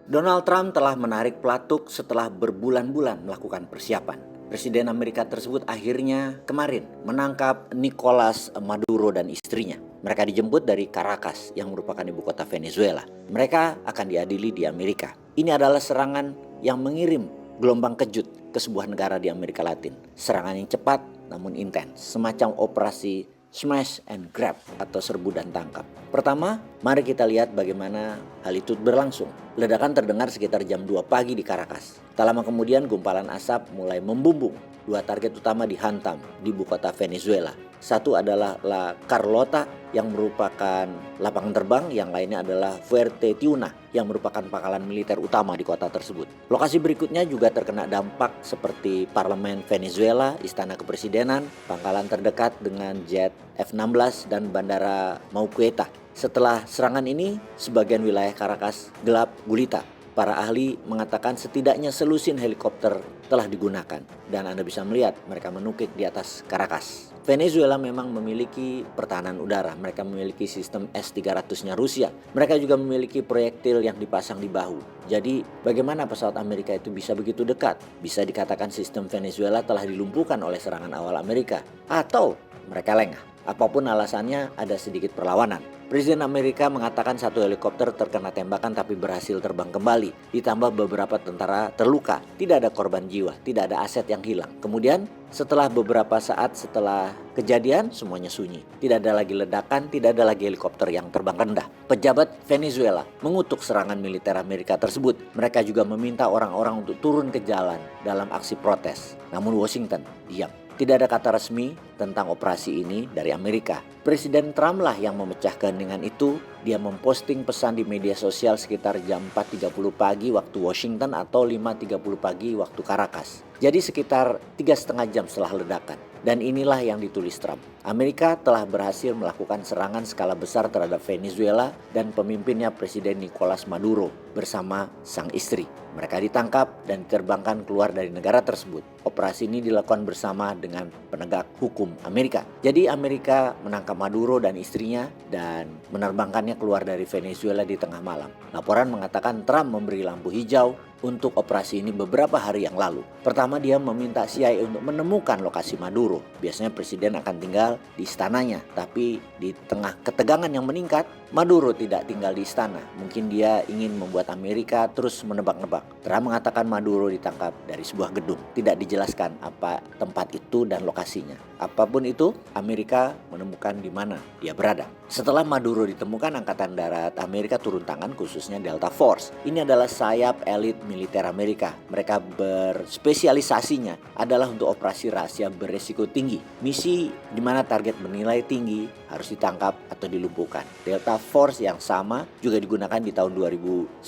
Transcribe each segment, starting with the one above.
Donald Trump telah menarik pelatuk setelah berbulan-bulan melakukan persiapan. Presiden Amerika tersebut akhirnya kemarin menangkap Nicolas Maduro dan istrinya. Mereka dijemput dari Caracas yang merupakan ibu kota Venezuela. Mereka akan diadili di Amerika. Ini adalah serangan yang mengirim gelombang kejut ke sebuah negara di Amerika Latin. Serangan yang cepat namun intens, semacam operasi smash and grab atau serbu dan tangkap. Pertama, mari kita lihat bagaimana hal itu berlangsung. Ledakan terdengar sekitar jam 2 pagi di Caracas. Tak lama kemudian gumpalan asap mulai membumbung. Dua target utama dihantam di ibu kota Venezuela. Satu adalah La Carlota yang merupakan lapangan terbang, yang lainnya adalah Fuerte Tiuna yang merupakan pangkalan militer utama di kota tersebut. Lokasi berikutnya juga terkena dampak seperti parlemen Venezuela, istana kepresidenan, pangkalan terdekat dengan jet F-16 dan bandara Mauqueta. Setelah serangan ini, sebagian wilayah Caracas gelap gulita. Para ahli mengatakan setidaknya selusin helikopter telah digunakan dan Anda bisa melihat mereka menukik di atas Caracas. Venezuela memang memiliki pertahanan udara, mereka memiliki sistem S-300-nya Rusia. Mereka juga memiliki proyektil yang dipasang di bahu. Jadi bagaimana pesawat Amerika itu bisa begitu dekat? Bisa dikatakan sistem Venezuela telah dilumpuhkan oleh serangan awal Amerika atau mereka lengah. Apapun alasannya, ada sedikit perlawanan. Presiden Amerika mengatakan satu helikopter terkena tembakan tapi berhasil terbang kembali. Ditambah beberapa tentara terluka. Tidak ada korban jiwa, tidak ada aset yang hilang. Kemudian setelah beberapa saat setelah kejadian, semuanya sunyi. Tidak ada lagi ledakan, tidak ada lagi helikopter yang terbang rendah. Pejabat Venezuela mengutuk serangan militer Amerika tersebut. Mereka juga meminta orang-orang untuk turun ke jalan dalam aksi protes. Namun Washington diam. Tidak ada kata resmi tentang operasi ini dari Amerika. Presiden Trump lah yang memecah keheningan itu. Dia memposting pesan di media sosial sekitar jam 4.30 pagi waktu Washington atau 5.30 pagi waktu Caracas. Jadi sekitar 3,5 jam setelah ledakan. Dan inilah yang ditulis Trump. Amerika telah berhasil melakukan serangan skala besar terhadap Venezuela dan pemimpinnya Presiden Nicolas Maduro bersama sang istri. Mereka ditangkap dan diterbangkan keluar dari negara tersebut. Operasi ini dilakukan bersama dengan penegak hukum Amerika. Jadi Amerika menangkap Maduro dan istrinya dan menerbangkannya keluar dari Venezuela di tengah malam. Laporan mengatakan Trump memberi lampu hijau untuk operasi ini beberapa hari yang lalu. Pertama, dia meminta CIA untuk menemukan lokasi Maduro. Biasanya presiden akan tinggal di istananya, tapi di tengah ketegangan yang meningkat, Maduro tidak tinggal di istana. Mungkin dia ingin membuat Amerika terus menebak-nebak. Trump mengatakan Maduro ditangkap dari sebuah gedung. Tidak dijelaskan apa tempat itu dan lokasinya. Apapun itu, Amerika menemukan di mana dia berada. Setelah Maduro ditemukan, Angkatan Darat Amerika turun tangan, khususnya Delta Force. Ini adalah sayap elit militer Amerika. Mereka berspesialisasinya adalah untuk operasi rahasia beresiko tinggi. Misi di mana target bernilai tinggi harus ditangkap atau dilumpuhkan. Delta Force yang sama juga digunakan di tahun 2019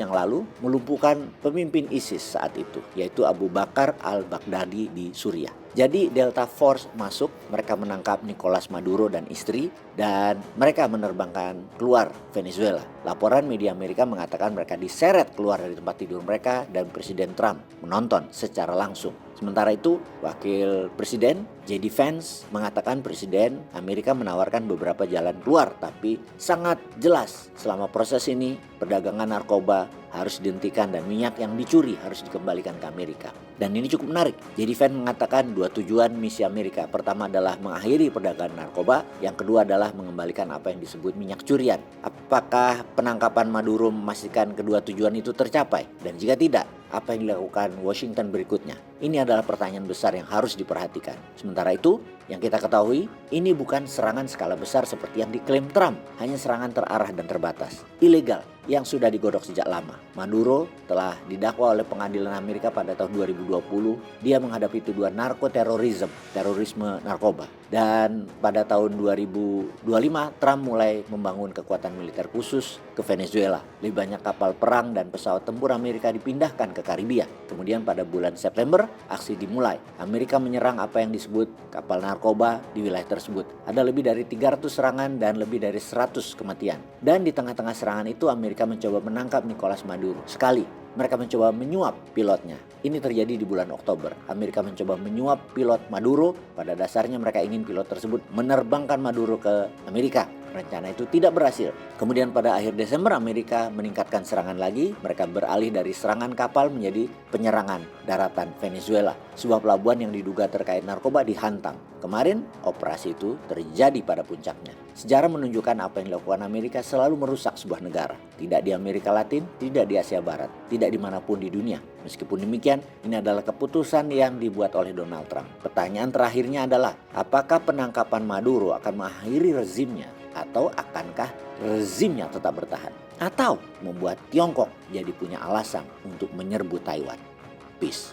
yang lalu melumpuhkan pemimpin ISIS saat itu, yaitu Abu Bakar al-Baghdadi di Suriah. Jadi Delta Force masuk, mereka menangkap Nicolas Maduro dan istri dan mereka menerbangkan keluar Venezuela. Laporan media Amerika mengatakan mereka diseret keluar dari tempat tidur mereka dan Presiden Trump menonton secara langsung. Sementara itu, Wakil Presiden J.D. Vance mengatakan Presiden Amerika menawarkan beberapa jalan keluar, tapi sangat jelas selama proses ini perdagangan narkoba harus dihentikan dan minyak yang dicuri harus dikembalikan ke Amerika. Dan ini cukup menarik. J.D. Vance mengatakan dua tujuan misi Amerika. Pertama adalah mengakhiri perdagangan narkoba, yang kedua adalah mengembalikan apa yang disebut minyak curian. Apakah penangkapan Maduro memastikan kedua tujuan itu tercapai? Dan jika tidak, apa yang dilakukan Washington berikutnya? Ini adalah pertanyaan besar yang harus diperhatikan. Sementara itu, yang kita ketahui, ini bukan serangan skala besar seperti yang diklaim Trump. Hanya serangan terarah dan terbatas. Ilegal, yang sudah digodok sejak lama. Maduro telah didakwa oleh pengadilan Amerika pada tahun 2020. Dia menghadapi tuduhan narkoterorisme, terorisme narkoba. Dan pada tahun 2025, Trump mulai membangun kekuatan militer khusus ke Venezuela. Lebih banyak kapal perang dan pesawat tempur Amerika dipindahkan ke Karibia. Kemudian pada bulan September, aksi dimulai. Amerika menyerang apa yang disebut kapal narkoba di wilayah tersebut. Ada lebih dari 300 serangan dan lebih dari 100 kematian. Dan di tengah-tengah serangan itu, Amerika mencoba menangkap Nicolas Maduro. Sekali, mereka mencoba menyuap pilotnya. Ini terjadi di bulan Oktober. Amerika mencoba menyuap pilot Maduro. Pada dasarnya mereka ingin pilot tersebut menerbangkan Maduro ke Amerika. Rencana itu tidak berhasil. Kemudian pada akhir Desember Amerika meningkatkan serangan lagi. Mereka beralih dari serangan kapal menjadi penyerangan daratan Venezuela. Sebuah pelabuhan yang diduga terkait narkoba dihantam. Kemarin operasi itu terjadi pada puncaknya. Sejarah menunjukkan apa yang dilakukan Amerika selalu merusak sebuah negara. Tidak di Amerika Latin, tidak di Asia Barat, tidak dimanapun di dunia. Meskipun demikian, ini adalah keputusan yang dibuat oleh Donald Trump. Pertanyaan terakhirnya adalah, apakah penangkapan Maduro akan mengakhiri rezimnya? Atau akankah rezimnya tetap bertahan? Atau membuat Tiongkok jadi punya alasan untuk menyerbu Taiwan? Peace.